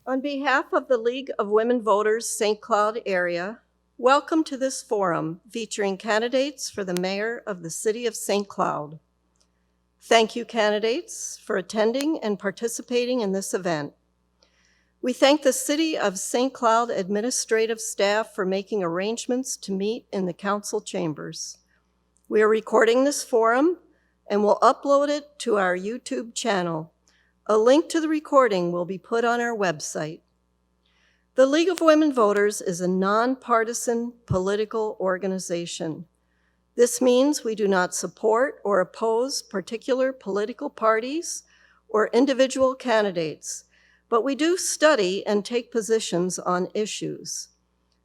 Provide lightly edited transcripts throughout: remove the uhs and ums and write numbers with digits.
On behalf of the League of Women Voters St. Cloud area, welcome to this forum featuring candidates for the mayor of the city of St. Cloud. Thank you, candidates, for attending and participating in this event. We thank the City of St. Cloud administrative staff for making arrangements to meet in the council chambers. We are recording this forum and will upload it to our YouTube channel. A link to the recording will be put on our website. The League of Women Voters is a nonpartisan political organization. This means we do not support or oppose particular political parties or individual candidates, but we do study and take positions on issues.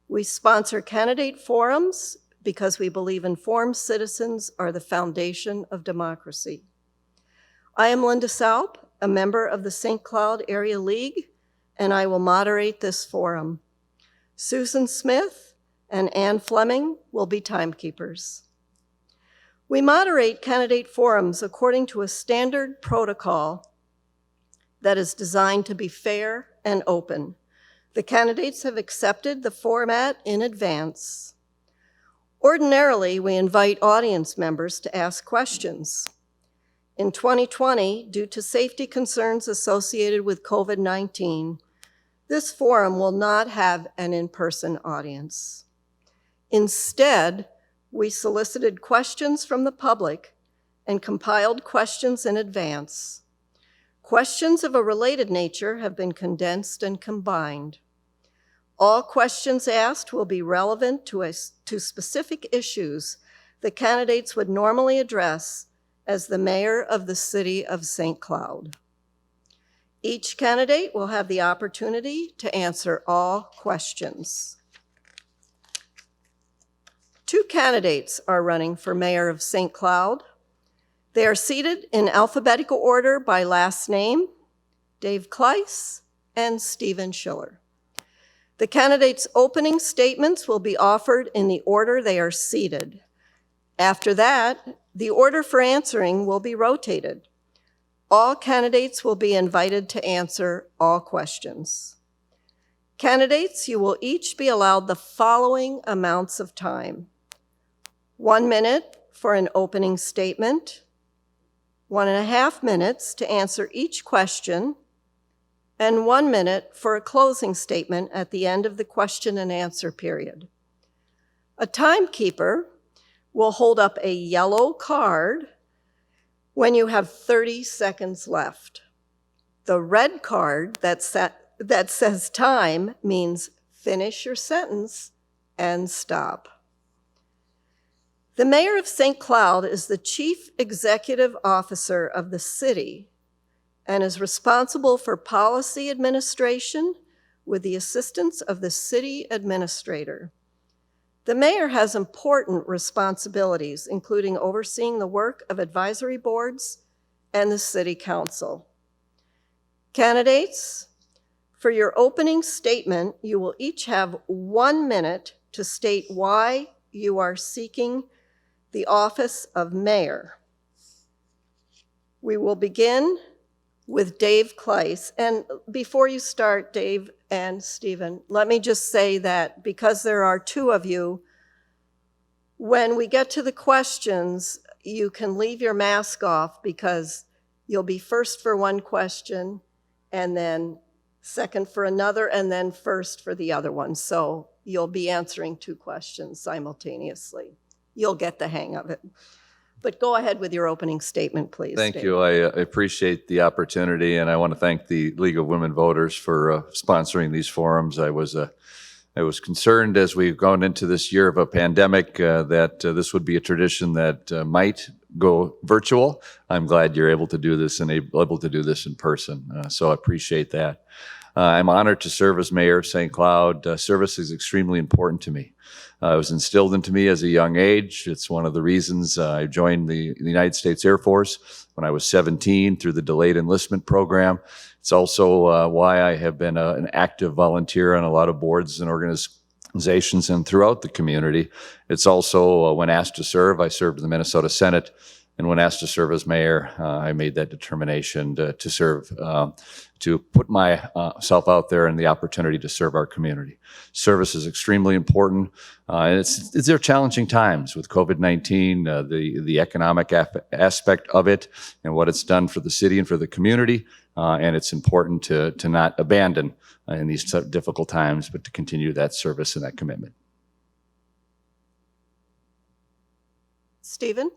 We sponsor candidate forums because we believe informed citizens are the foundation of democracy. I am Linda Saupe, a member of the St. Cloud Area League, and I will moderate this forum. Susan Smith and Ann Fleming will be timekeepers. We moderate candidate forums according to a standard protocol that is designed to be fair and open. The candidates have accepted the format in advance. Ordinarily, we invite audience members to ask questions. In 2020, due to safety concerns associated with COVID-19, this forum will not have an in-person audience. Instead, we solicited questions from the public and compiled questions in advance. Questions of a related nature have been condensed and combined. All questions asked will be relevant to specific issues the candidates would normally address as the mayor of the city of St. Cloud. Each candidate will have the opportunity to answer all questions. Two candidates are running for mayor of St. Cloud. They are seated in alphabetical order by last name, Dave Kleis and Stephen Schiller. The candidates' opening statements will be offered in the order they are seated. After that, the order for answering will be rotated. All candidates will be invited to answer all questions. Candidates, you will each be allowed the following amounts of time: 1 minute for an opening statement, 1.5 minutes to answer each question, and 1 minute for a closing statement at the end of the question and answer period. A timekeeper will hold up a yellow card when you have 30 seconds left. The red card that says time means finish your sentence and stop. The mayor of St. Cloud is the chief executive officer of the city and is responsible for policy administration with the assistance of the city administrator. The mayor has important responsibilities, including overseeing the work of advisory boards and the city council. Candidates, for your opening statement, you will each have 1 minute to state why you are seeking the office of mayor. We will begin with Dave Kleis. And before you start, Dave and Stephen, let me just say that because there are two of you, when we get to the questions, you can leave your mask off because you'll be first for one question and then second for another and then first for the other one. So you'll be answering two questions simultaneously. You'll get the hang of it. But go ahead with your opening statement, please. Thank Dave. you. I appreciate the opportunity, and I want to thank the League of Women Voters for sponsoring these forums. I was concerned as we've gone into this year of a pandemic that this would be a tradition that might go virtual. I'm glad you're able to do this and able to do this in person. So I appreciate that. I'm honored to serve as mayor of St. Cloud. Service is extremely important to me. It was instilled into me as a young age. It's one of the reasons I joined the United States Air Force when I was 17 through the delayed enlistment program. It's also why I have been an active volunteer on a lot of boards and organizations and throughout the community. It's also when asked to serve, I served in the Minnesota Senate And when asked to serve as mayor, I made that determination to serve, to put myself out there and the opportunity to serve our community. Service is extremely important. And they're challenging times with COVID-19, the economic aspect of it and what it's done for the city and for the community. And it's important to not abandon in these difficult times, but to continue that service and that commitment. Stephen?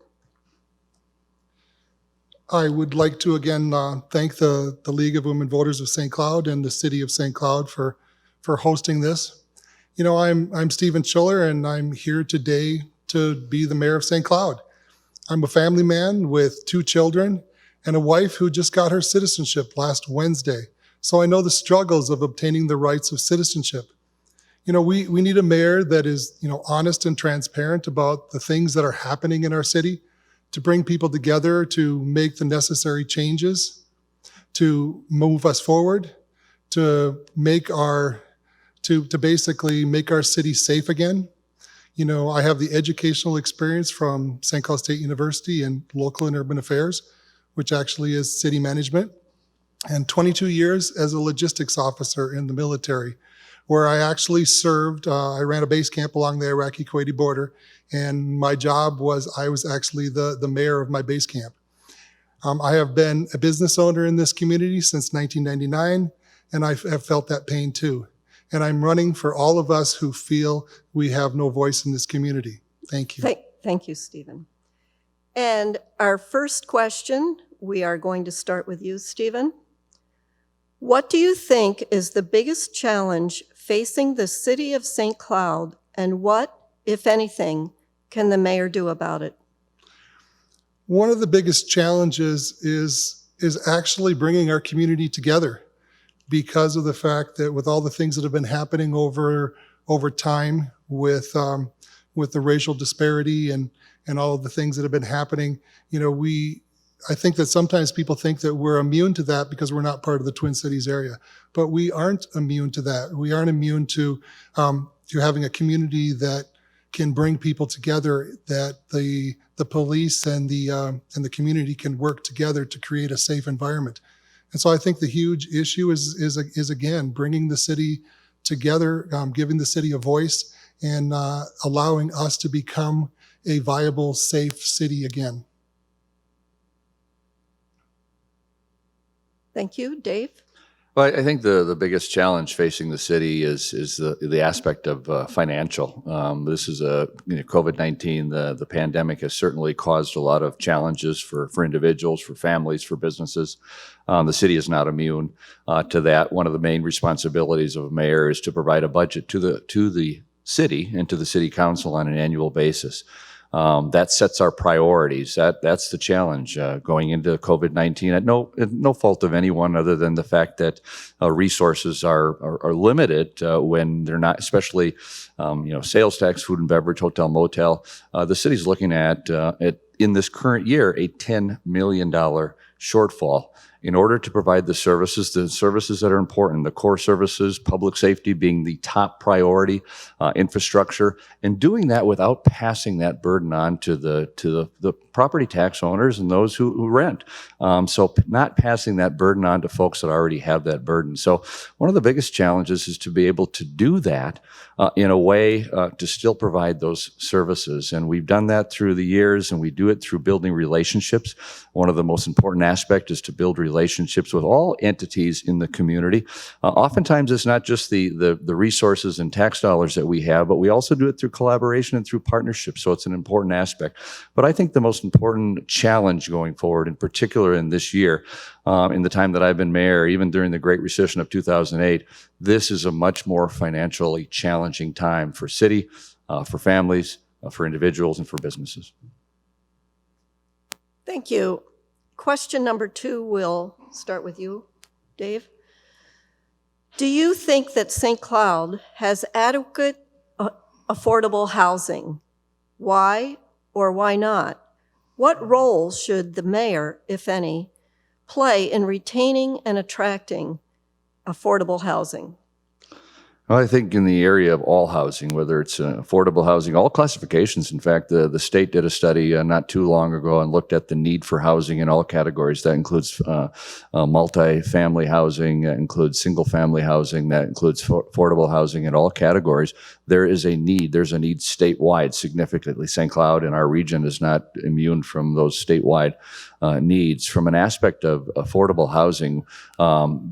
I would like to again thank the League of Women Voters of St. Cloud and the City of St. Cloud for hosting this. You know, I'm Stephen Schiller, and I'm here today to be the mayor of St. Cloud. I'm a family man with 2 children and a wife who just got her citizenship last Wednesday. So I know the struggles of obtaining the rights of citizenship. You know, we need a mayor that is, honest and transparent about the things that are happening in our city, to bring people together, to make the necessary changes, to move us forward, to basically make our city safe again. You know, I have the educational experience from St. Cloud State University in local and urban affairs, which actually is city management, and 22 years as a logistics officer in the military, where I actually served. I ran a base camp along the Iraqi-Kuwaiti border, and my job was I was actually the mayor of my base camp. I have been a business owner in this community since 1999, and I have felt that pain too. And I'm running for all of us who feel we have no voice in this community. Thank you. Thank you, Stephen. And our first question, we are going to start with you, Stephen. What do you think is the biggest challenge facing the city of St. Cloud, and what, if anything, can the mayor do about it? One of the biggest challenges is actually bringing our community together, because of the fact that with all the things that have been happening over time with the racial disparity and all of the things that have been happening, I think that sometimes people think that we're immune to that because we're not part of the Twin Cities area, but we aren't immune to that. We aren't immune to having a community that can bring people together, that the police and the community can work together to create a safe environment. And so I think the huge issue is again, bringing the city together, giving the city a voice, and allowing us to become a viable, safe city again. Thank you. Dave? Well, I think the biggest challenge facing the city is the aspect of financial. This is COVID-19. The pandemic has certainly caused a lot of challenges for individuals, for families, for businesses. The city is not immune to that. One of the main responsibilities of a mayor is to provide a budget to the city and to the city council on an annual basis. That sets our priorities. That's the challenge going into COVID-19 at no fault of anyone other than the fact that resources are limited when they're not, especially sales tax, food and beverage, hotel, motel. The city's looking at in this current year a $10 million shortfall in order to provide the services that are important, the core services, public safety being the top priority, infrastructure, and doing that without passing that burden on to the property tax owners and those who rent. So not passing that burden on to folks that already have that burden. So one of the biggest challenges is to be able to do that in a way to still provide those services. And we've done that through the years, and we do it through building relationships. One of the most important aspects is to build relationships with all entities in the community. Oftentimes, it's not just the resources and tax dollars that we have, but we also do it through collaboration and through partnerships. So it's an important aspect. But I think the most important challenge going forward, in particular in this year, in the time that I've been mayor, even during the Great Recession of 2008, this is a much more financially challenging time for city, for families, for individuals, and for businesses. Thank you. Question number 2, we'll start with you, Dave. Do you think that St. Cloud has adequate affordable housing? Why or why not? What role should the mayor, if any, play in retaining and attracting affordable housing? Well, I think in the area of all housing, whether it's affordable housing, all classifications. In fact, the state did a study not too long ago and looked at the need for housing in all categories. That includes multi-family housing, that includes single-family housing, that includes affordable housing in all categories. There is a need. There's a need statewide significantly. St. Cloud in our region is not immune from those statewide needs. From an aspect of affordable housing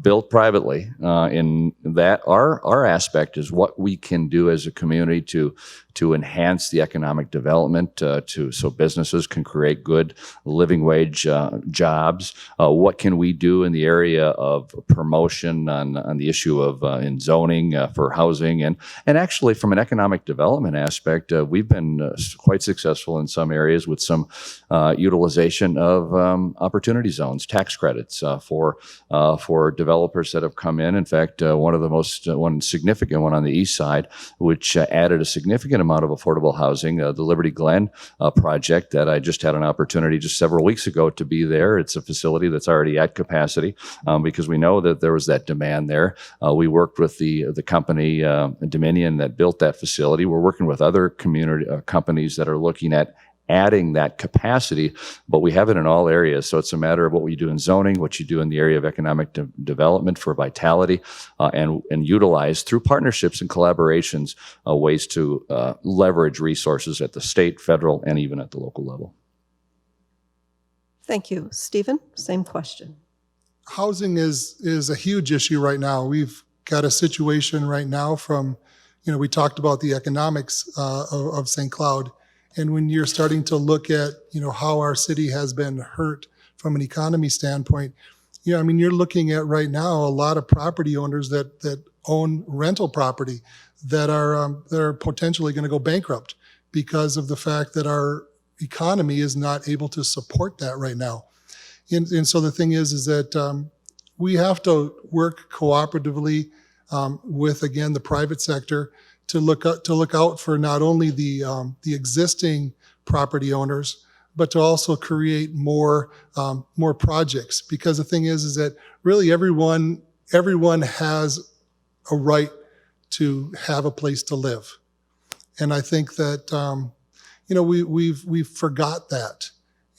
built privately, in that our aspect is what we can do as a community to enhance the economic development, so businesses can create good living wage jobs. What can we do in the area of promotion on the issue of in zoning for housing, and actually from an economic development aspect, we've been quite successful in some areas with some utilization of opportunity zones, tax credits for developers that have come in. In fact, one significant one on the east side, which added a significant amount of affordable housing, the Liberty Glen project that I just had an opportunity just several weeks ago to be there. It's a facility that's already at capacity because we know that there was that demand there. We worked with the company Dominion that built that facility. We're working with other community companies that are looking at adding that capacity, but we have it in all areas. So it's a matter of what we do in zoning, what you do in the area of economic development for vitality, and utilize through partnerships and collaborations ways to leverage resources at the state, federal, and even at the local level. Thank you. Stephen, same question. Housing is a huge issue right now. We've got a situation right now from, we talked about the economics of St. Cloud. And when you're starting to look at, how our city has been hurt from an economy standpoint, you're looking at right now a lot of property owners that own rental property that are potentially going to go bankrupt because of the fact that our economy is not able to support that right now. And so the thing is that we have to work cooperatively with, again, the private sector to look out for not only the existing property owners, but to also create more projects. Because the thing is that really everyone has a right to have a place to live, and I think that we've forgot that.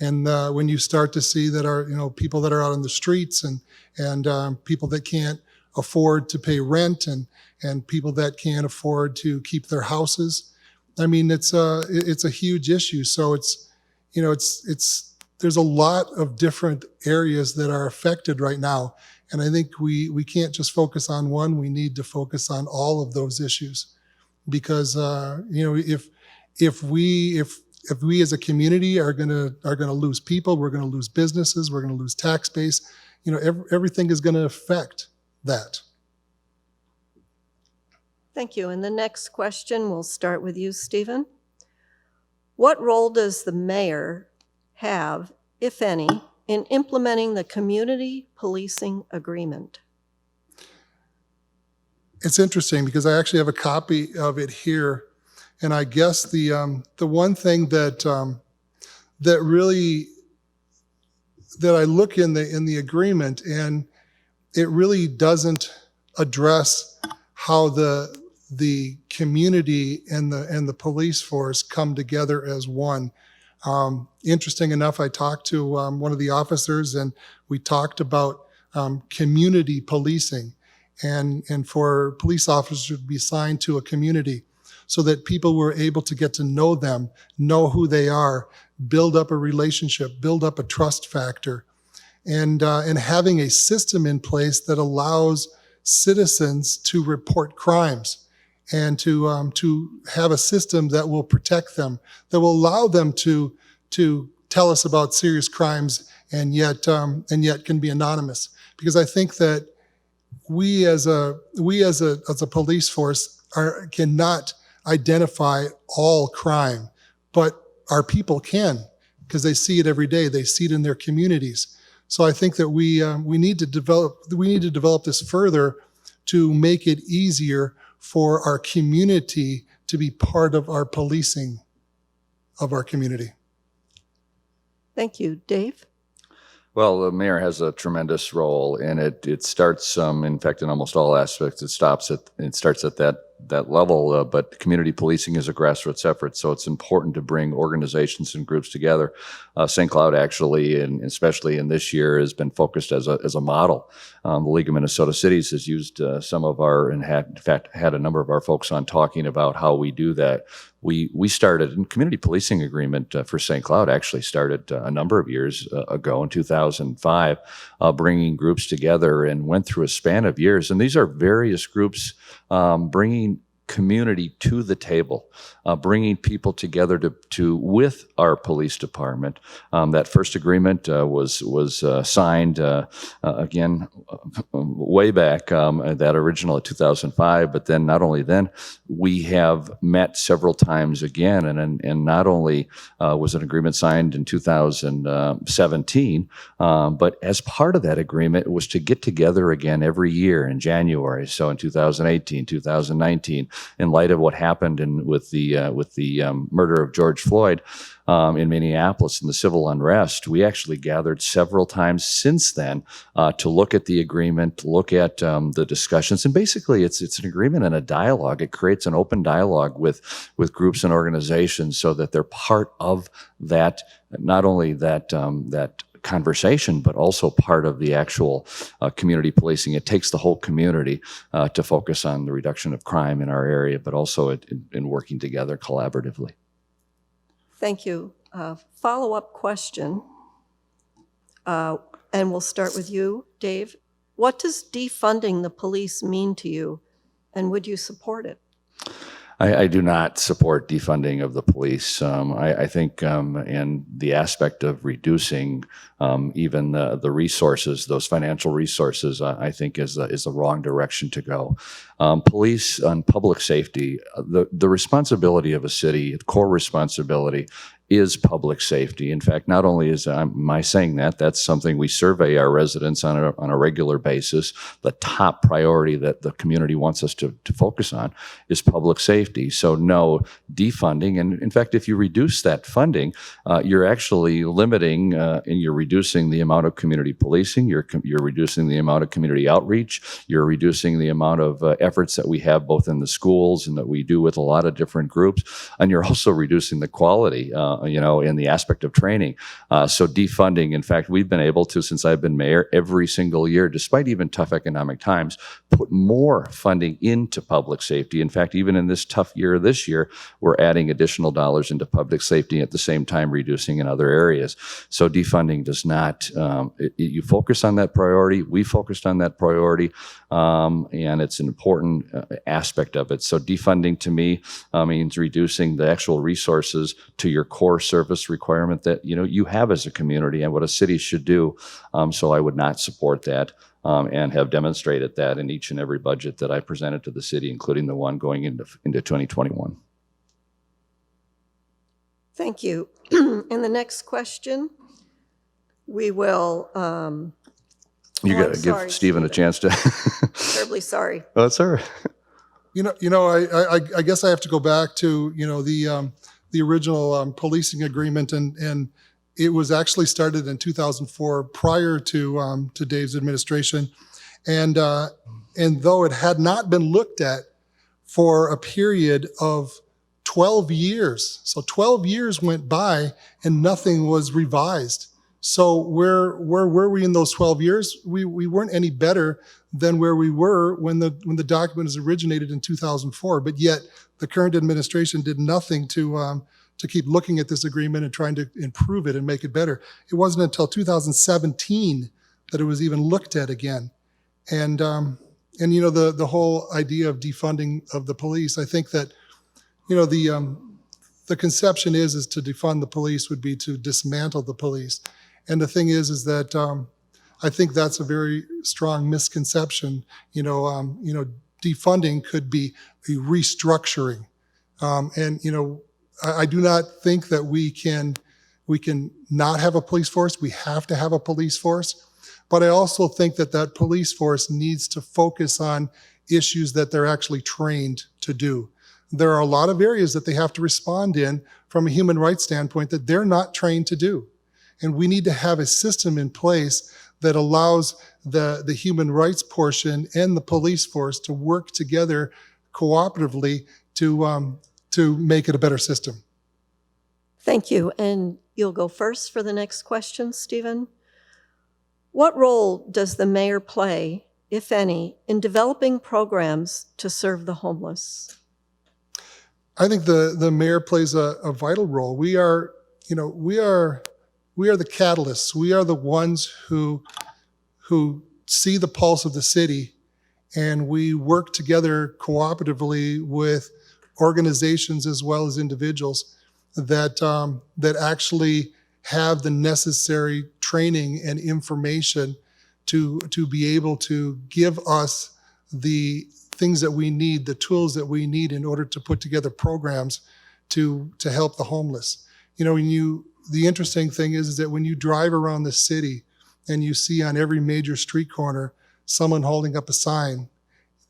And when you start to see that our people that are out on the streets and people that can't afford to pay rent and people that can't afford to keep their houses, it's a huge issue. So there's a lot of different areas that are affected right now, and I think we can't just focus on one. We need to focus on all of those issues, because if we as a community are gonna lose people, we're gonna lose businesses, we're gonna lose tax base. Everything is gonna affect that. Thank you. And the next question, we'll start with you, Stephen. What role does the mayor have, if any, in implementing the community policing agreement? It's interesting because I actually have a copy of it here, and I guess the one thing that I look in the agreement, and it really doesn't address how the community and the police force come together as one. Interesting enough, I talked to one of the officers, and we talked about community policing, and for police officers to be assigned to a community so that people were able to get to know them, know who they are, build up a relationship, build up a trust factor, and having a system in place that allows citizens to report crimes, and to have a system that will protect them, that will allow them to tell us about serious crimes, and yet can be anonymous. Because I think that we as a police force cannot identify all crime, but our people can, because they see it every day. They see it in their communities. So I think that we need to develop this further to make it easier for our community to be part of our policing of our community. Thank you. Dave? Well, the mayor has a tremendous role, and it starts, in fact, in almost all aspects, it starts at that level. But community policing is a grassroots effort, so it's important to bring organizations and groups together. St. Cloud actually, and especially in this year, has been focused as a model. The League of Minnesota Cities has used some of our, and in fact had a number of our folks on talking about how we do that. We started, and community policing agreement for St. Cloud actually started a number of years ago in 2005, bringing groups together and went through a span of years. And these are various groups bringing community to the table, bringing people together to with our police department. That first agreement was signed again way back, that original in 2005. But then not only then, we have met several times again, and not only was an agreement signed in 2017, but as part of that agreement, it was to get together again every year in January. So in 2018, 2019. In light of what happened with the murder of George Floyd in Minneapolis and the civil unrest, we actually gathered several times since then to look at the agreement, look at the discussions, and basically it's an agreement and a dialogue. It creates an open dialogue with groups and organizations so that they're part of that, not only that conversation, but also part of the actual community policing. It takes the whole community to focus on the reduction of crime in our area, but also in working together collaboratively. Thank you. Follow-up question, and we'll start with you, Dave. What does defunding the police mean to you, and would you support it? I do not support defunding of the police. I think, and the aspect of reducing even the resources, those financial resources, I think is the wrong direction to go. Police and public safety, the responsibility of a city, the core responsibility is public safety. In fact, not only am I saying that, that's something we survey our residents on a regular basis. The top priority that the community wants us to focus on is public safety. So no defunding. And in fact, if you reduce that funding, you're actually limiting and you're reducing the amount of community policing, you're reducing the amount of community outreach, you're reducing the amount of efforts that we have both in the schools and that we do with a lot of different groups, and you're also reducing the quality in the aspect of training. So defunding, in fact, we've been able to, since I've been mayor, every single year, despite even tough economic times, put more funding into public safety. In fact, even in this tough year this year, we're adding additional dollars into public safety at the same time reducing in other areas. So defunding does not, you focus on that priority, we focused on that priority, and it's an important aspect of it. So defunding to me means reducing the actual resources to your core service requirement that you have as a community and what a city should do. So I would not support that, and have demonstrated that in each and every budget that I presented to the city, including the one going into 2021. Thank you. And the next question, we will. You got to give Stephen a chance to. Terribly sorry. Oh, that's all right. I guess I have to go back to the original policing agreement, and it was actually started in 2004 prior to Dave's administration, and though it had not been looked at for a period of 12 years, so 12 years went by and nothing was revised. So where were we in those 12 years? We weren't any better than where we were when the document was originated in 2004. But yet the current administration did nothing to keep looking at this agreement and trying to improve it and make it better. It wasn't until 2017 that it was even looked at again. And the whole idea of defunding of the police, I think that the conception is to defund the police would be to dismantle the police. And the thing is that I think that's a very strong misconception. Defunding could be a restructuring. I do not think that we can not have a police force. We have to have a police force. But I also think that police force needs to focus on issues that they're actually trained to do. There are a lot of areas that they have to respond in from a human rights standpoint that they're not trained to do. And we need to have a system in place that allows the human rights portion and the police force to work together cooperatively to make it a better system. Thank you. And you'll go first for the next question, Stephen. What role does the mayor play, if any, in developing programs to serve the homeless? I think the mayor plays a vital role. We are the catalysts. We are the ones who see the pulse of the city, and we work together cooperatively with organizations as well as individuals that actually have the necessary training and information to be able to give us the things that we need, the tools that we need in order to put together programs to help the homeless. The interesting thing is that when you drive around the city and you see on every major street corner someone holding up a sign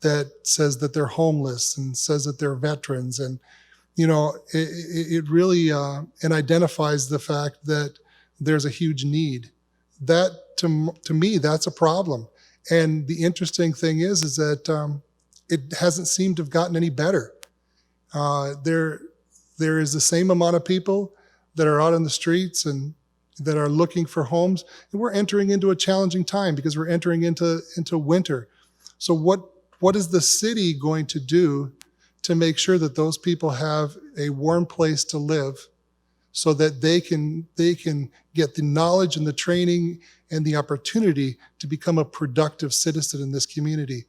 that says that they're homeless and says that they're veterans, and it really and identifies the fact that there's a huge need. That to me, that's a problem. And the interesting thing is that it hasn't seemed to have gotten any better. There is the same amount of people that are out on the streets and that are looking for homes, and we're entering into a challenging time because we're entering into winter. So what is the city going to do to make sure that those people have a warm place to live, so that they can get the knowledge and the training and the opportunity to become a productive citizen in this community?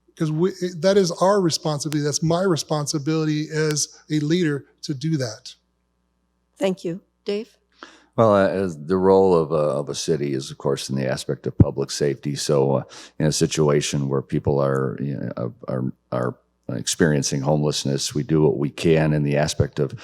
Because that is our responsibility. That's my responsibility as a leader to do that. Thank you. Dave? Well, as the role of a city is, of course, in the aspect of public safety. So, in a situation where people are experiencing homelessness, we do what we can in the aspect of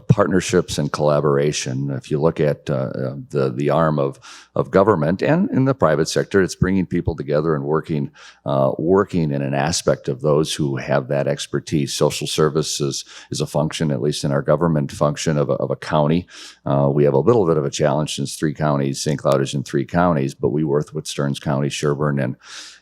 partnerships and collaboration. If you look at the arm of government and in the private sector, it's bringing people together and working in an aspect of those who have that expertise. Social services is a function, at least in our government function, of a county. We have a little bit of a challenge since 3 counties. St. Cloud is in 3 counties, but we work with Stearns County, Sherburne,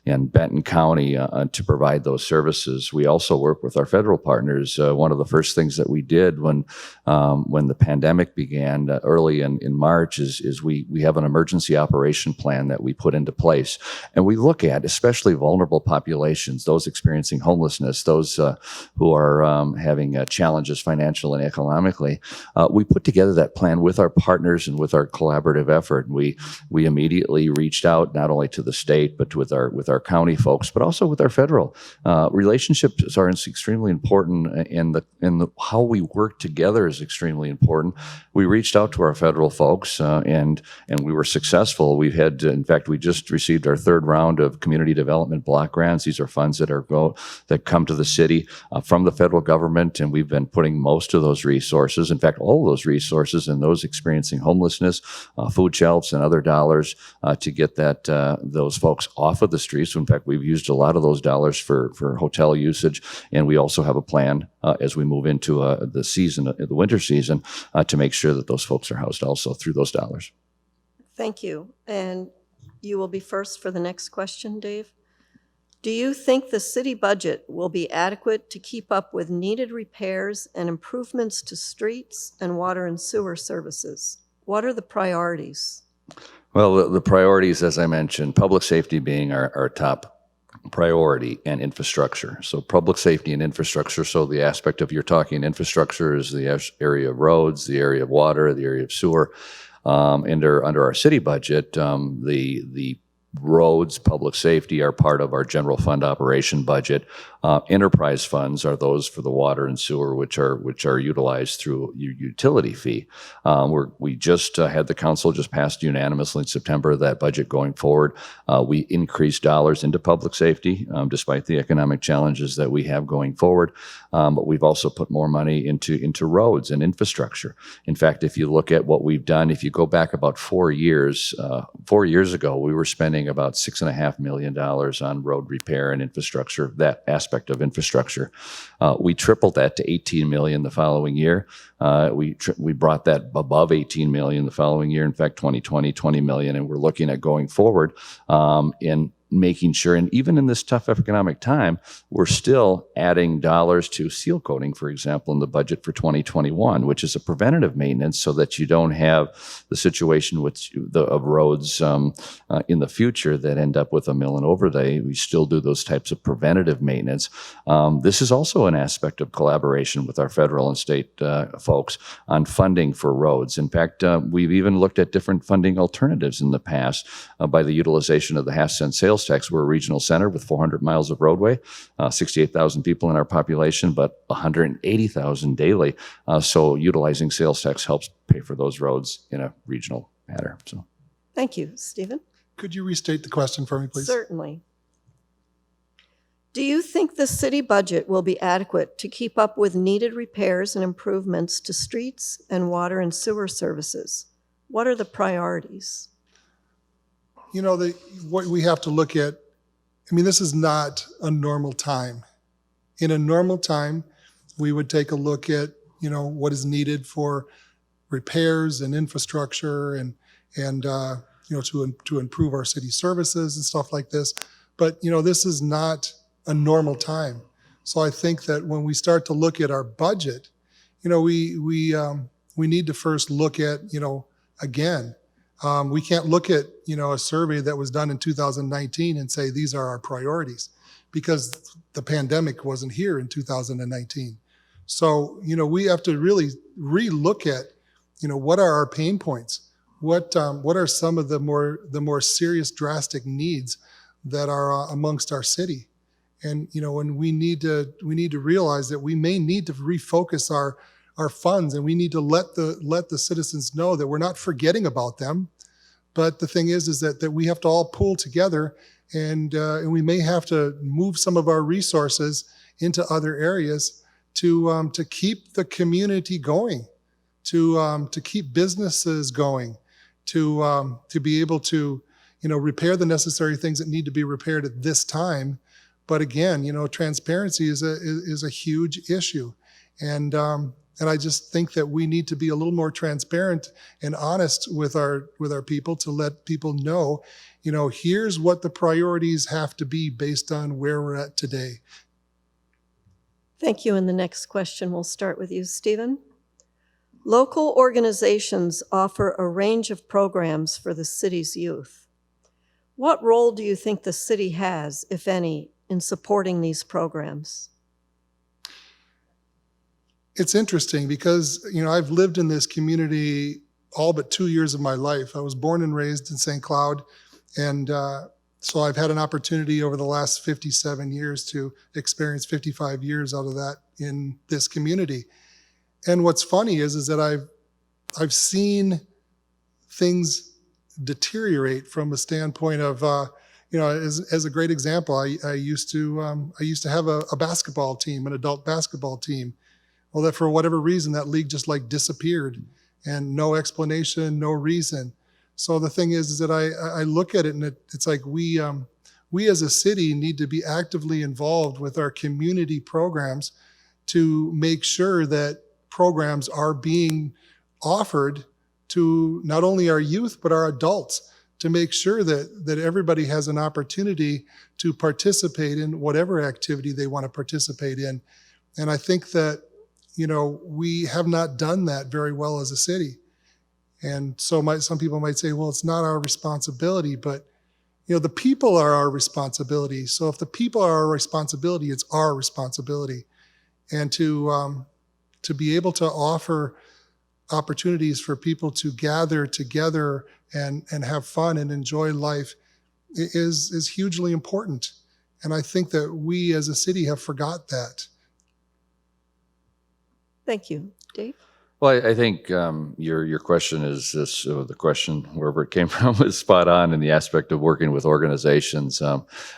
and Benton County to provide those services. We also work with our federal partners. One of the first things that we did when the pandemic began early in March is we have an emergency operation plan that we put into place. And we look at especially vulnerable populations, those experiencing homelessness, those who are having challenges financially and economically. We put together that plan with our partners and with our collaborative effort. We immediately reached out not only to the state, but with our county folks, but also with our federal. Relationships are extremely important, and how we work together is extremely important. We reached out to our federal folks, and we were successful. We've had, in fact, we just received our 3rd round of community development block grants. These are funds that come to the city from the federal government, and we've been putting most of those resources, in fact, all of those resources, and those experiencing homelessness, food shelves, and other dollars to get those folks off of the streets. So in fact, we've used a lot of those dollars for hotel usage, and we also have a plan as we move into the winter season to make sure that those folks are housed also through those dollars. Thank you. And you will be first for the next question, Dave. Do you think the city budget will be adequate to keep up with needed repairs and improvements to streets and water and sewer services? What are the priorities? Well, the priorities, as I mentioned, public safety being our top priority, and infrastructure. So public safety and infrastructure. So the aspect of you're talking infrastructure is the area of roads, the area of water, the area of sewer. Under our city budget, the roads, public safety are part of our general fund operation budget. Enterprise funds are those for the water and sewer, which are utilized through your utility fee. We just had the council just passed unanimously in September that budget going forward. We increased dollars into public safety despite the economic challenges that we have going forward. But we've also put more money into roads and infrastructure. In fact, if you look at what we've done, if you go back about 4 years ago, we were spending spending about $6.5 million on road repair and infrastructure, that aspect of infrastructure. We tripled that to $18 million the following year. We brought that above $18 million the following year. In fact, 2020, $20 million, and we're looking at going forward in making sure, and even in this tough economic time, we're still adding dollars to seal coating, for example, in the budget for 2021, which is a preventative maintenance so that you don't have the situation of roads in the future that end up with a mill and overlay. We still do those types of preventative maintenance. This is also an aspect of collaboration with our federal and state folks on funding for roads. In fact, we've even looked at different funding alternatives in the past by the utilization of the half-cent sales tax. We're a regional center with 400 miles of roadway, 68,000 people in our population, but 180,000 daily. So utilizing sales tax helps pay for those roads in a regional manner. So, Thank you. Stephen? Could you restate the question for me, please? Certainly. Do you think the city budget will be adequate to keep up with needed repairs and improvements to streets and water and sewer services? What are the priorities? You know, what we have to look at, I mean, this is not a normal time. In a normal time, we would take a look at, you know, what is needed for repairs and infrastructure and you know, to improve our city services and stuff like this. But, you know, this is not a normal time. So I think that when we start to look at our budget, you know, we need to first look at, you know, again, we can't look at, you know, a survey that was done in 2019 and say these are our priorities, because the pandemic wasn't here in 2019. So, you know, we have to really re-look at, you know, what are our pain points? What are some of the more serious, drastic needs that are amongst our city? And, you know, and we need to realize that we may need to refocus our funds, and we need to let the citizens know that we're not forgetting about them. But the thing is that we have to all pull together, and we may have to move some of our resources into other areas to keep the community going, to keep businesses going, to be able to, you know, repair the necessary things that need to be repaired at this time. But again, you know, transparency is a huge issue, and I just think that we need to be a little more transparent and honest with our people, to let people know, you know, here's what the priorities have to be based on where we're at today. Thank you. And the next question will start with you, Stephen. Local organizations offer a range of programs for the city's youth. What role do you think the city has, if any, in supporting these programs? It's interesting because, you know, I've lived in this community all but 2 years of my life. I was born and raised in St. Cloud, and so I've had an opportunity over the last 57 years to experience 55 years out of that in this community. And what's funny is that I've seen things deteriorate from a standpoint of, you know, as a great example, I used to have a basketball team, an adult basketball team. Well, that for whatever reason, that league just like disappeared, and no explanation, no reason. So the thing is that I look at it, and it's like we as a city need to be actively involved with our community programs to make sure that programs are being offered to not only our youth, but our adults, to make sure that everybody has an opportunity to participate in whatever activity they want to participate in. And I think that, you know, we have not done that very well as a city. And so some people might say, well, it's not our responsibility, but, you know, the people are our responsibility. So if the people are our responsibility, it's our responsibility. And to be able to offer opportunities for people to gather together and have fun and enjoy life is hugely important. And I think that we as a city have forgot that. Thank you. Dave? Well, I think your question is this, the question, wherever it came from, is spot on in the aspect of working with organizations.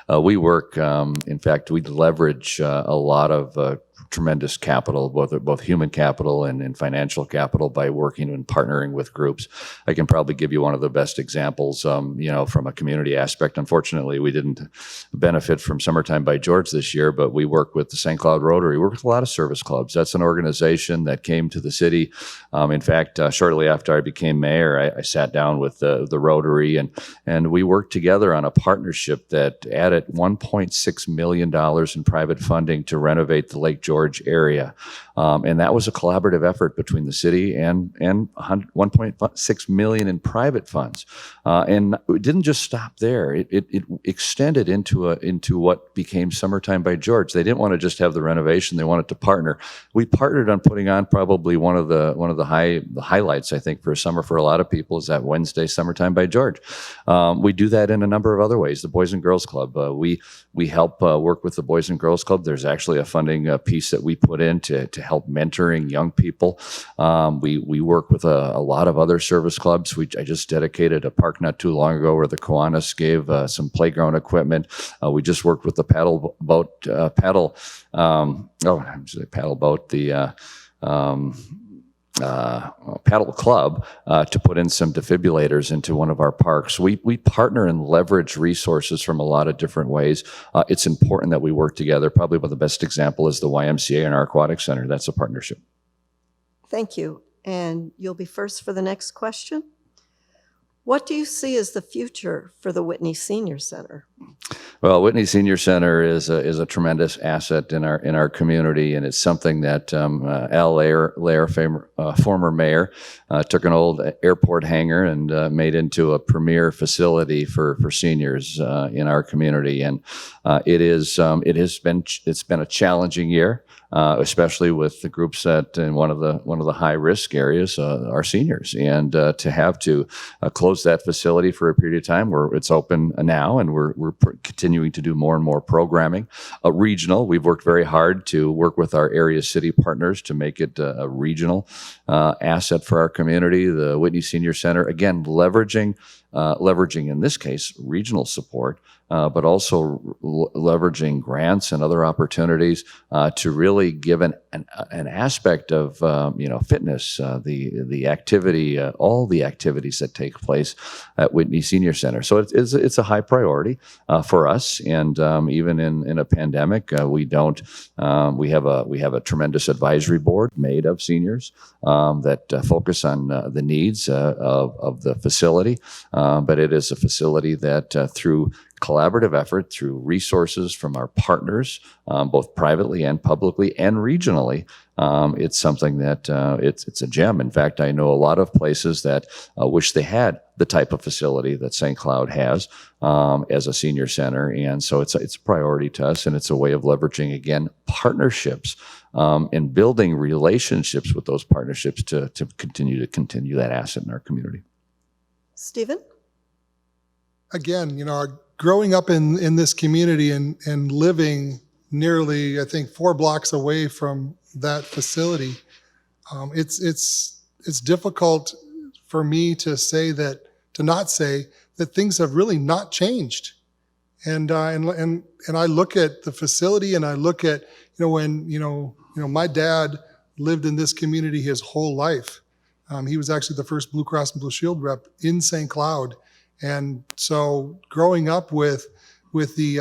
We work, in fact, we leverage a lot of tremendous capital, both human capital and financial capital, by working and partnering with groups. I can probably give you one of the best examples, from a community aspect. Unfortunately, we didn't benefit from Summertime by George this year, but we work with the St. Cloud Rotary. We work with a lot of service clubs. That's an organization that came to the city. In fact, shortly after I became mayor, I sat down with the Rotary, and we worked together on a partnership that added $1.6 million in private funding to renovate the Lake George area. And that was a collaborative effort between the city and $1.6 million in private funds. And it didn't just stop there. It extended into what became Summertime by George. They didn't want to just have the renovation; they wanted to partner. We partnered on putting on probably one of the highlights, I think, for summer for a lot of people, is that Wednesday Summertime by George. We do that in a number of other ways. The Boys and Girls Club, we help work with the Boys and Girls Club. There's actually a funding piece that we put in to help mentoring young people. We work with a lot of other service clubs. I just dedicated a park not too long ago where the Kiwanis gave some playground equipment. We just worked with the paddle club to put in some defibrillators into one of our parks. We partner and leverage resources from a lot of different ways. It's important that we work together. Probably one of the best example is the YMCA and our aquatic center. That's a partnership. Thank you. And you'll be first for the next question. What do you see as the future for the Whitney Senior Center? Well, Whitney Senior Center is a tremendous asset in our community, and it's something that Al Lair, former mayor, took an old airport hangar and made into a premier facility for seniors in our community. And it's been a challenging year. Especially with the groups that in one of the high risk areas are seniors, and to have to close that facility for a period of time where it's open now, and we're continuing to do more and more programming. Regional, we've worked very hard to work with our area city partners to make it a regional asset for our community. The Whitney Senior Center, again, leveraging in this case regional support, but also leveraging grants and other opportunities to really give an aspect of fitness, the activity, all the activities that take place at Whitney Senior Center. So it's a high priority for us, and even in a pandemic, we have a tremendous advisory board made of seniors that focus on the needs of the facility. But it is a facility that through collaborative effort, through resources from our partners, both privately and publicly and regionally, it's something that it's a gem. In fact, I know a lot of places that wish they had the type of facility that St. Cloud has as a senior center. And so it's a priority to us, and it's a way of leveraging, again, partnerships and building relationships with those partnerships to continue that asset in our community. Stephen? Again, growing up in this community and living nearly, I think, 4 blocks away from that facility, it's difficult for me to not say that things have really not changed. And I look at the facility, and I look at when my dad lived in this community his whole life. He was actually the first Blue Cross and Blue Shield rep in St. Cloud. And so growing up with the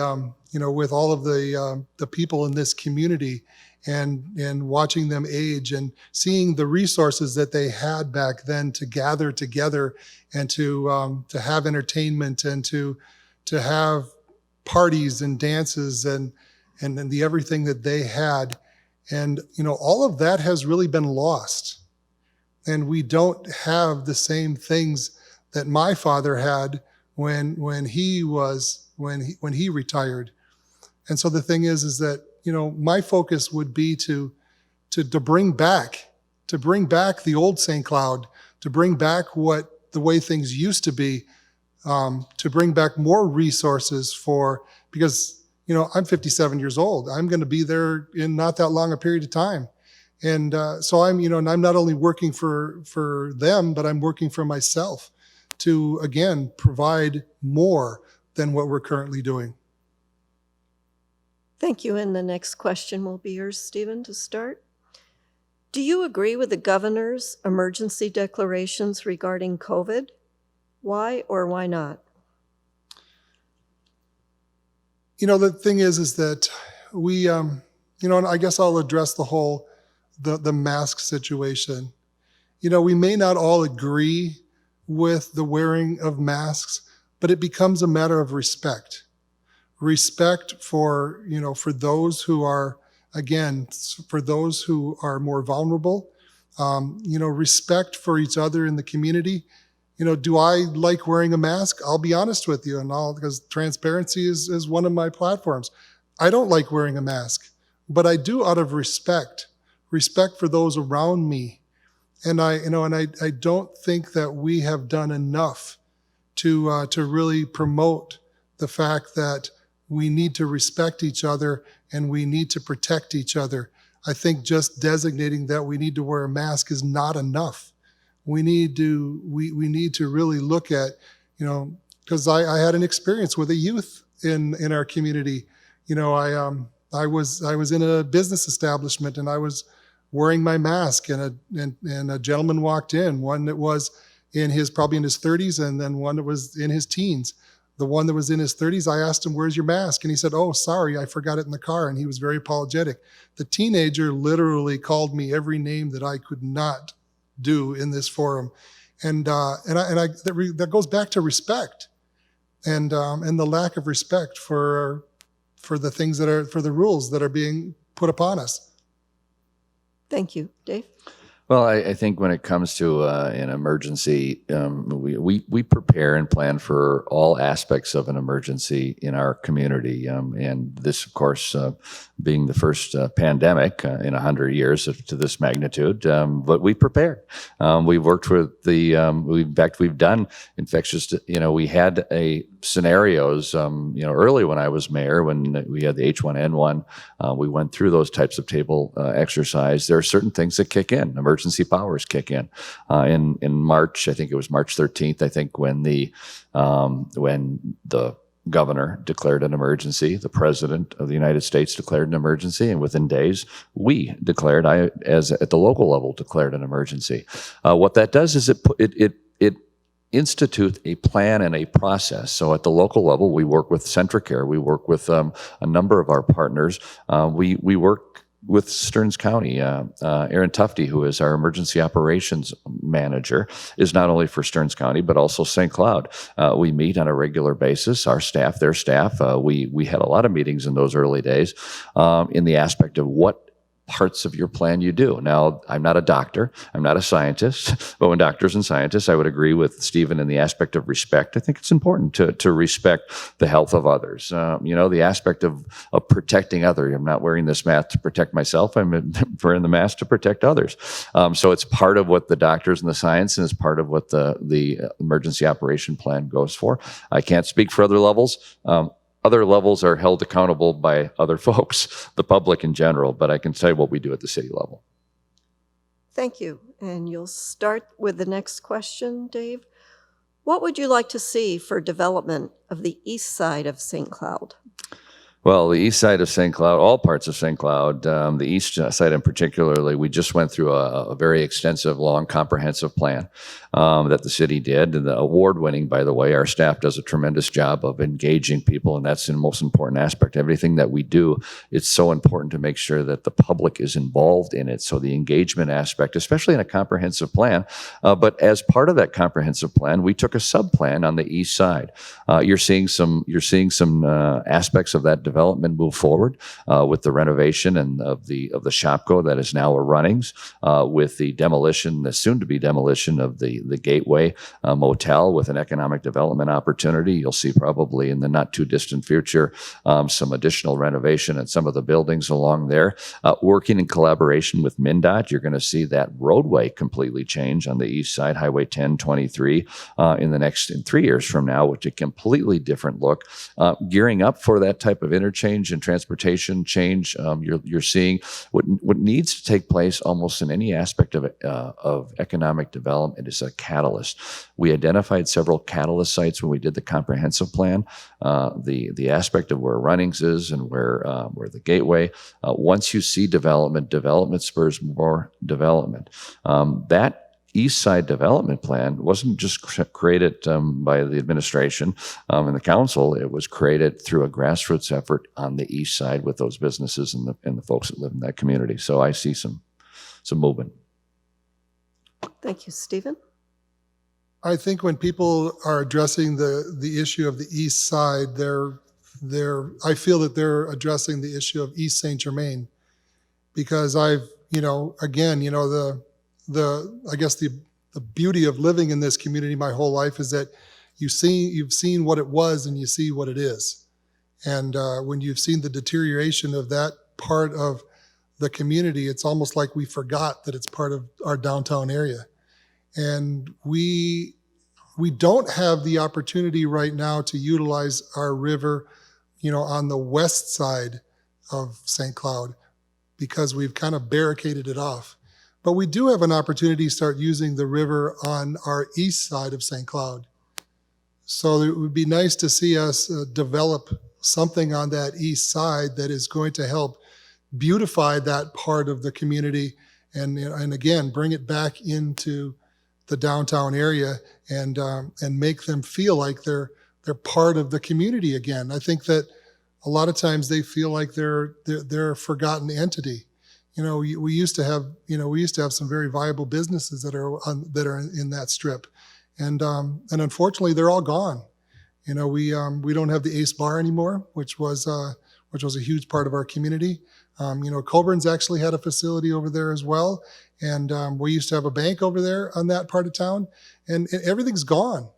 with all of the people in this community and watching them age and seeing the resources that they had back then to gather together and to have entertainment and to have parties and dances and the everything that they had, and all of that has really been lost, and we don't have the same things that my father had when he retired. And so the thing is that my focus would be to bring back the old St. Cloud, to bring back the way things used to be, to bring back more resources because I'm 57 years old. I'm going to be there in not that long a period of time. And so I'm not only working for them, but I'm working for myself to, again, provide more than what we're currently doing. Thank you. And the next question will be yours, Stephen, to start. Do you agree with the governor's emergency declarations regarding COVID? Why or why not? The thing is that we, and I guess I'll address the mask situation. We may not all agree with the wearing of masks, but it becomes a matter of respect. Respect for, for those who are, again, for those who are more vulnerable, respect for each other in the community. Do I like wearing a mask? I'll be honest with you, because transparency is one of my platforms. I don't like wearing a mask, but I do out of respect for those around me. And I don't think that we have done enough to really promote the fact that we need to respect each other and we need to protect each other. I think just designating that we need to wear a mask is not enough. We need to really look at, because I had an experience with a youth in our community. I was in a business establishment and I was wearing my mask, and a gentleman walked in, one that was probably in his 30s, and then one that was in his teens. The one that was in his 30s, I asked him, "Where's your mask?" And he said, "Oh, sorry, I forgot it in the car." And he was very apologetic. The teenager literally called me every name that I could not do in this forum, and that goes back to respect, and the lack of respect for the things for the rules that are being put upon us. Thank you. Dave? Well, I think when it comes to an emergency, we prepare and plan for all aspects of an emergency in our community. And this, of course, being the first pandemic in 100 years to this magnitude, but we prepare. We've worked with in fact, we've done infectious, we had scenarios, early when I was mayor, when we had the H1N1, we went through those types of table exercise. There are certain things that kick in. Emergency powers kick in. In March, I think it was March 13th, I think, when the governor declared an emergency, the president of the United States declared an emergency, and within days, we declared, at the local level, declared an emergency. What that does is it institute a plan and a process. So at the local level, we work with Centricare. We work with a number of our partners. We work with Stearns County. Aaron Tufte, who is our emergency operations manager, is not only for Stearns County, but also St. Cloud. We meet on a regular basis, our staff, their staff. We had a lot of meetings in those early days in the aspect of what parts of your plan you do. Now, I'm not a doctor, I'm not a scientist, but when doctors and scientists, I would agree with Stephen in the aspect of respect. I think it's important to respect the health of others. The aspect of protecting others. I'm not wearing this mask to protect myself, I'm wearing the mask to protect others. So it's part of what the doctors and the science, and it's part of what the emergency operation plan goes for. I can't speak for other levels. Other levels are held accountable by other folks, the public in general, but I can tell you what we do at the city level. Thank you. And you'll start with the next question, Dave. What would you like to see for development of the east side of St. Cloud? Well, the east side of St. Cloud, all parts of St. Cloud, the east side in particularly, we just went through a very extensive, long, comprehensive plan that the city did. And the award-winning, by the way, our staff does a tremendous job of engaging people, and that's the most important aspect. Everything that we do, it's so important to make sure that the public is involved in it. So the engagement aspect, especially in a comprehensive plan, but as part of that comprehensive plan, we took a sub-plan on the east side. You're seeing some aspects of that development move forward with the renovation and of the Shopko that is now a Runnings, with the demolition, the soon-to-be demolition of the Gateway Motel with an economic development opportunity. You'll see probably in the not-too-distant future some additional renovation at some of the buildings along there. Working in collaboration with MnDOT, you're going to see that roadway completely change on the east side, Highway 1023, in 3 years from now, with a completely different look. Gearing up for that type of interchange and transportation change. You're seeing what needs to take place almost in any aspect of economic development is a catalyst. We identified several catalyst sites when we did the comprehensive plan. The aspect of where Runnings is and where the Gateway. Once you see development spurs more development. That East Side Development Plan wasn't just created by the administration and the council. It was created through a grassroots effort on the East Side with those businesses and the folks that live in that community. So I see some movement. Thank you, Stephen. I think when people are addressing the issue of the East Side, I feel that they're addressing the issue of East Saint Germain, because I guess the beauty of living in this community my whole life is that you've seen what it was and you see what it is. And when you've seen the deterioration of that part of the community, it's almost like we forgot that it's part of our downtown area. And we don't have the opportunity right now to utilize our river, on the west side of St. Cloud, because we've kind of barricaded it off. But we do have an opportunity to start using the river on our east side of St. Cloud. So it would be nice to see us develop something on that east side that is going to help beautify that part of the community and again, bring it back into the downtown area and make them feel like they're part of the community again. I think that a lot of times they feel like they're a forgotten entity. We used to have some very viable businesses that are in that strip, and unfortunately they're all gone. We don't have the Ace Bar anymore, which was a huge part of our community. Coburn's actually had a facility over there as well, and we used to have a bank over there on that part of town, and everything's gone.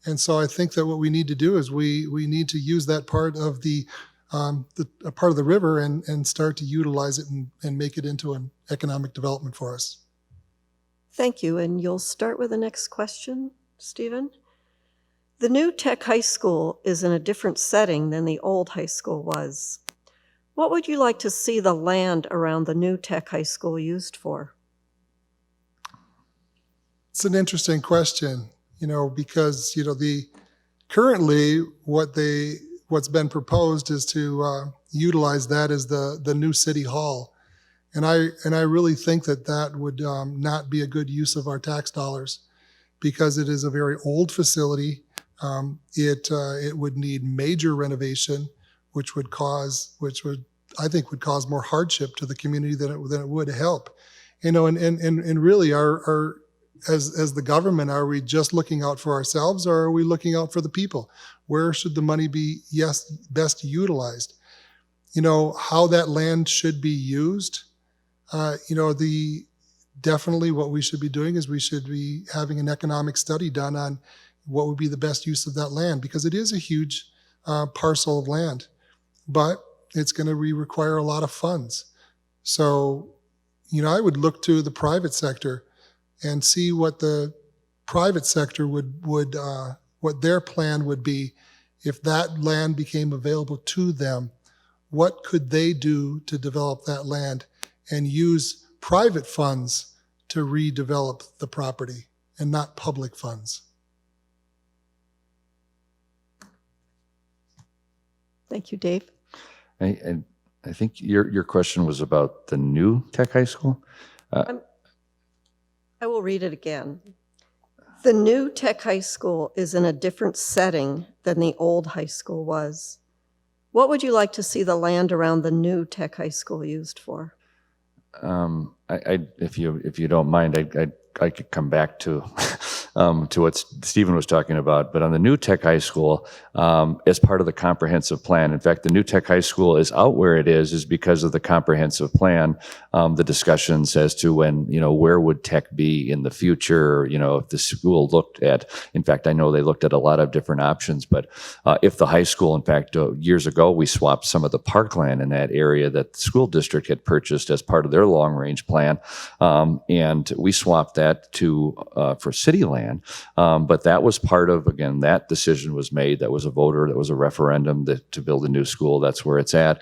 And so I think that what we need to do is we need to use that part of a part of the river and start to utilize it and make it into an economic development for us. Thank you. And you'll start with the next question, Stephen. The new Tech High School is in a different setting than the old high school was. What would you like to see the land around the new Tech High School used for? It's an interesting question, because currently what's been proposed is to utilize that as the new city hall. And I really think that would not be a good use of our tax dollars, because it is a very old facility. It would need major renovation, which I think would cause more hardship to the community than it would help. And really as the government, are we just looking out for ourselves, or are we looking out for the people? Where should the money be best utilized? How that land should be used. Definitely what we should be doing is we should be having an economic study done on what would be the best use of that land, because it is a huge parcel of land, but it's going to require a lot of funds. So, I would look to the private sector and see what the private sector what their plan would be if that land became available to them. What could they do to develop that land and use private funds to redevelop the property and not public funds? Thank you, Dave. And I think your question was about the new Tech High School. I will read it again. The new Tech High School is in a different setting than the old high school was. What would you like to see the land around the new Tech High School used for? If you don't mind, I could come back to what Stephen was talking about. But on the new Tech High School, as part of the comprehensive plan, in fact, the new Tech High School is out where it is because of the comprehensive plan. The discussions as to where would tech be in the future, if the school looked at, in fact, I know they looked at a lot of different options, but if the high school, in fact, years ago, we swapped some of the parkland in that area that the school district had purchased as part of their long-range plan, and we swapped that that for city land. But that was part of, again, that decision was made. That was a voter, that was a referendum to build a new school. That's where it's at.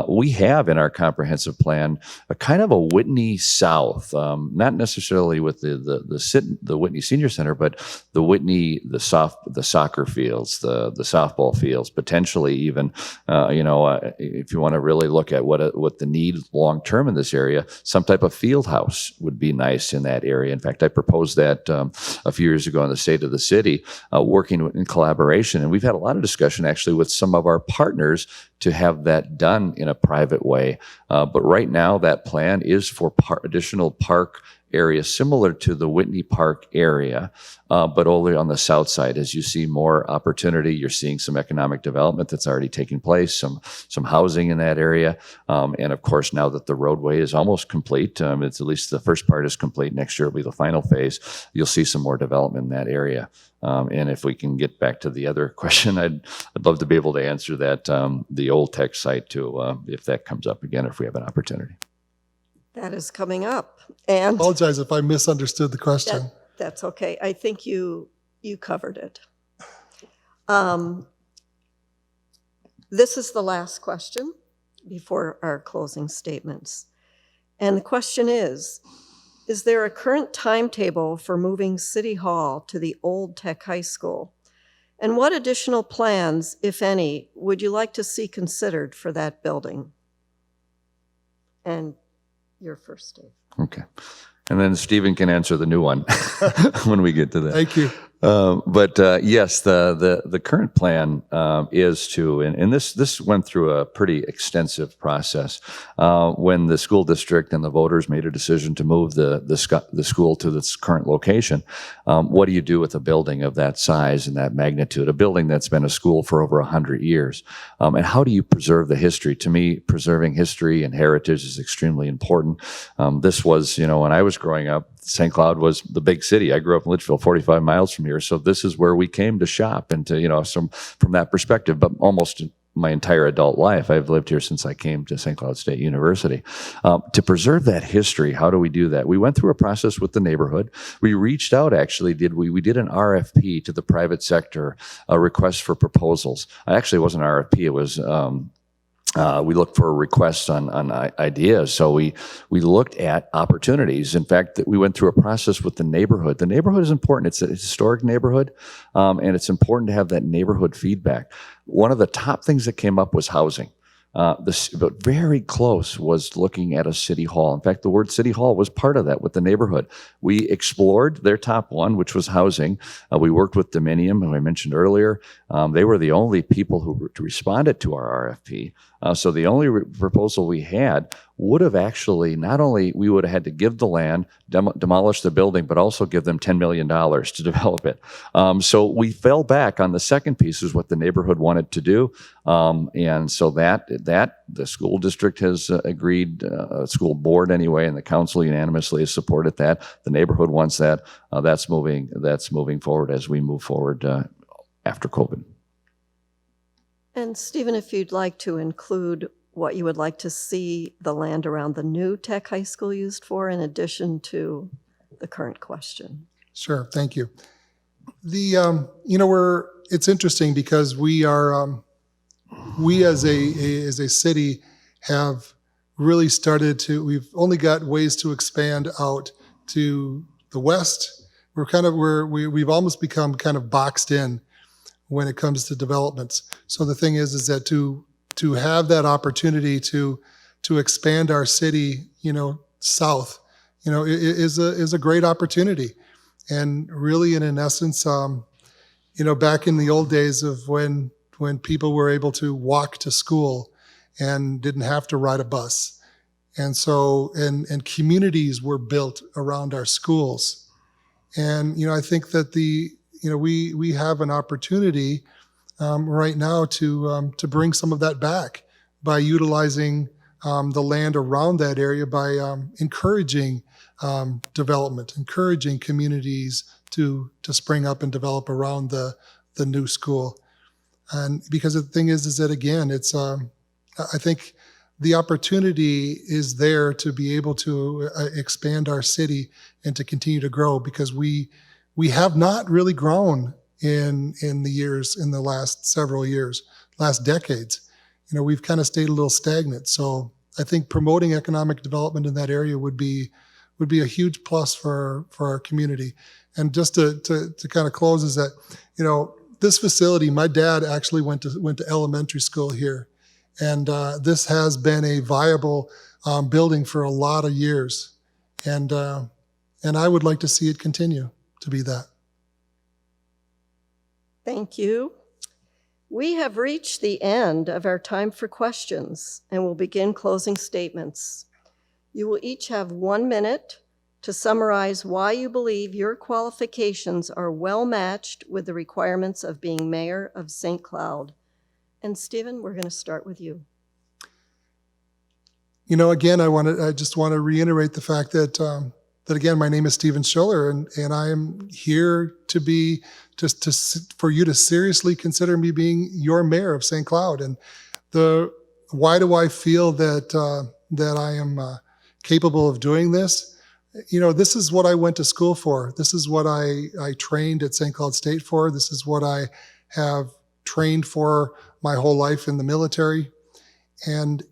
We have in our comprehensive plan a kind of a Whitney South, not necessarily with the Whitney Senior Center, but the Whitney, the soccer fields, the softball fields, potentially even, if you want to really look at what the need long term in this area, some type of field house would be nice in that area. In fact, I proposed that a few years ago in the state of the city, working in collaboration, and we've had a lot of discussion actually with some of our partners to have that done in a private way. But right now, that plan is for additional park area similar to the Whitney Park area, but only on the south side. As you see more opportunity, you're seeing some economic development that's already taking place, some housing in that area. And of course, now that the roadway is almost complete, it's at least the first part is complete. Next year will be the final phase. You'll see some more development in that area. And if we can get back to the other question, I'd love to be able to answer that, the old tech site too, if that comes up again, if we have an opportunity. That is coming up. And Apologize if I misunderstood the question. that's okay. I think you covered it. This is the last question before our closing statements. And the question is there a current timetable for moving City Hall to the old Tech High School? And what additional plans, if any, would you like to see considered for that building? And you're first, Dave. Okay. And then Stephen can answer the new one when we get to that. Thank you. But yes, the current plan is to, and this went through a pretty extensive process when the school district and the voters made a decision to move the school to its current location. What do you do with a building of that size and that magnitude? A building that's been a school for over 100 years, and how do you preserve the history? To me, preserving history and heritage is extremely important. This was, when I was growing up, St. Cloud was the big city. I grew up in Litchfield, 45 miles from here. So this is where we came to shop and to, from that perspective, but almost my entire adult life, I've lived here since I came to St. Cloud State University. To preserve that history, how do we do that? We went through a process with the neighborhood. We reached out, actually, we did an RFP to the private sector, a request for proposals. Actually, it wasn't an RFP, it was, we looked for requests on ideas. So we looked at opportunities. In fact, we went through a process with the neighborhood. The neighborhood is important. It's a historic neighborhood, and it's important to have that neighborhood feedback. One of the top things that came up was housing. But very close was looking at a city hall. In fact, the word city hall was part of that with the neighborhood. We explored their top one, which was housing. We worked with Dominium, who I mentioned earlier. They were the only people who responded to our RFP. So the only proposal we had would have actually, not only we would have had to give the land, demolish the building, but also give them $10 million to develop it. So we fell back on the second piece, is what the neighborhood wanted to do. And so that the school district has agreed, school board anyway, and the council unanimously has supported that. The neighborhood wants that. That's moving forward as we move forward after COVID. And Stephen, if you'd like to include what you would like to see the land around the new Tech High School used for, in addition to the current question. Sure, thank you. It's interesting because we as a city have really started to, we've only got ways to expand out to the west. We've almost become kind of boxed in when it comes to developments. So the thing is that to have that opportunity to expand our city, south, is a great opportunity. And really, in essence, back in the old days of when people were able to walk to school and didn't have to ride a bus, and so and communities were built around our schools, and I think that we have an opportunity right now to bring some of that back by utilizing the land around that area, by encouraging development, encouraging communities to spring up and develop around the new school. And because the thing is that again, it's I think the opportunity is there to be able to expand our city and to continue to grow, because we have not really grown in the last several years, last decades. We've kind of stayed a little stagnant. So I think promoting economic development in that area would be a huge plus for our community. And just to kind of close is that, this facility, my dad actually went to elementary school here. And this has been a viable building for a lot of years. And I would like to see it continue to be that. Thank you. We have reached the end of our time for questions and will begin closing statements. You will each have 1 minute to summarize why you believe your qualifications are well matched with the requirements of being mayor of St. Cloud. And Stephen, we're going to start with you. Again, I just want to reiterate the fact that again, my name is Stephen Schiller, and I am here to be for you to seriously consider me being your mayor of St. Cloud. And why do I feel that I am capable of doing this? This is what I went to school for. This is what I trained at St. Cloud State for. This is what I have trained for my whole life in the military. And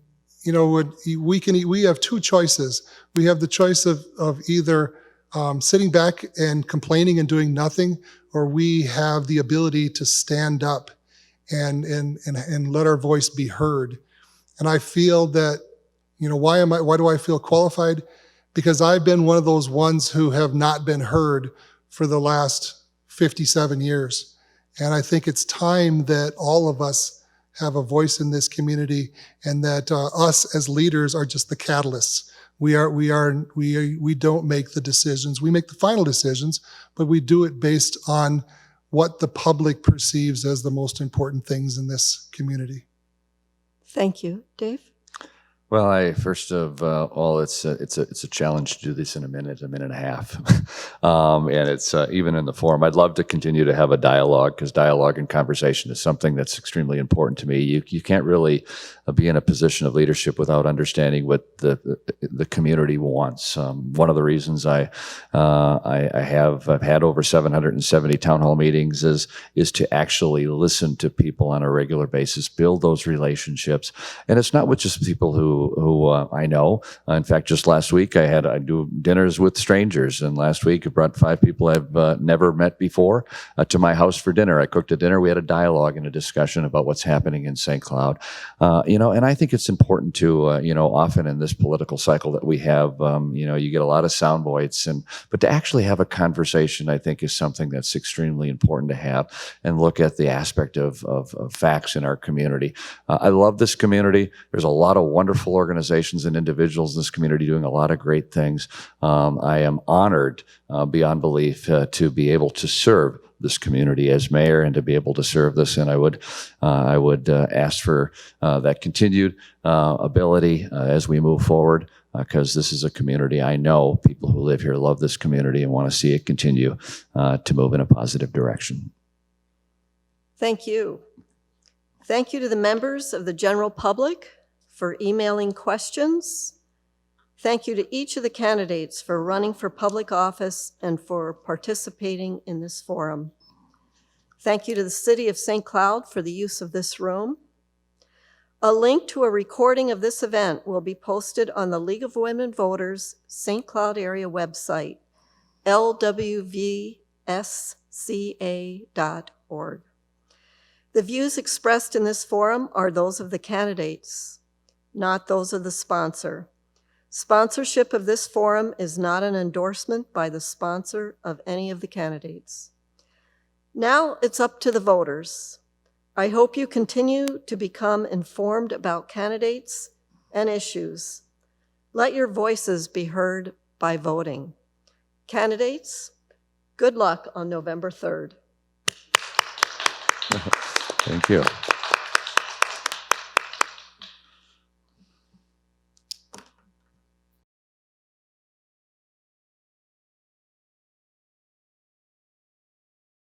we have two choices. We have the choice of either sitting back and complaining and doing nothing, or we have the ability to stand up and let our voice be heard. And I feel that, why do I feel qualified? Because I've been one of those ones who have not been heard for the last 57 years. And I think it's time that all of us have a voice in this community, and that us as leaders are just the catalysts. We don't make the decisions. We make the final decisions, but we do it based on what the public perceives as the most important things in this community. Thank you. Dave? Well, first of all, it's a challenge to do this in a minute and a half, and it's even in the forum. I'd love to continue to have a dialogue, because dialogue and conversation is something that's extremely important to me. You can't really be in a position of leadership without understanding what the community wants. One of the reasons I've had over 770 town hall meetings is to actually listen to people on a regular basis, build those relationships, and it's not with just people who I know. In fact, just last week I do dinners with strangers, and last week I brought 5 people I've never met before to my house for dinner. I cooked a dinner. We had a dialogue and a discussion about what's happening in St. Cloud. And I think it's important to, often in this political cycle that we have, you get a lot of sound bites, but to actually have a conversation, I think, is something that's extremely important to have, and look at the aspect of facts in our community. I love this community. There's a lot of wonderful organizations and individuals in this community doing a lot of great things. I am honored beyond belief to be able to serve this community as mayor and to be able to serve this. And I would ask for that continued ability as we move forward, because this is a community I know people who live here love this community and want to see it continue to move in a positive direction. Thank you. Thank you to the members of the general public for emailing questions. Thank you to each of the candidates for running for public office and for participating in this forum. Thank you to the City of St. Cloud for the use of this room. A link to a recording of this event will be posted on the League of Women Voters St. Cloud area website, lwvsca.org. The views expressed in this forum are those of the candidates, not those of the sponsor. Sponsorship of this forum is not an endorsement by the sponsor of any of the candidates. Now it's up to the voters. I hope you continue to become informed about candidates and issues. Let your voices be heard by voting. Candidates, good luck on November 3rd. Thank you.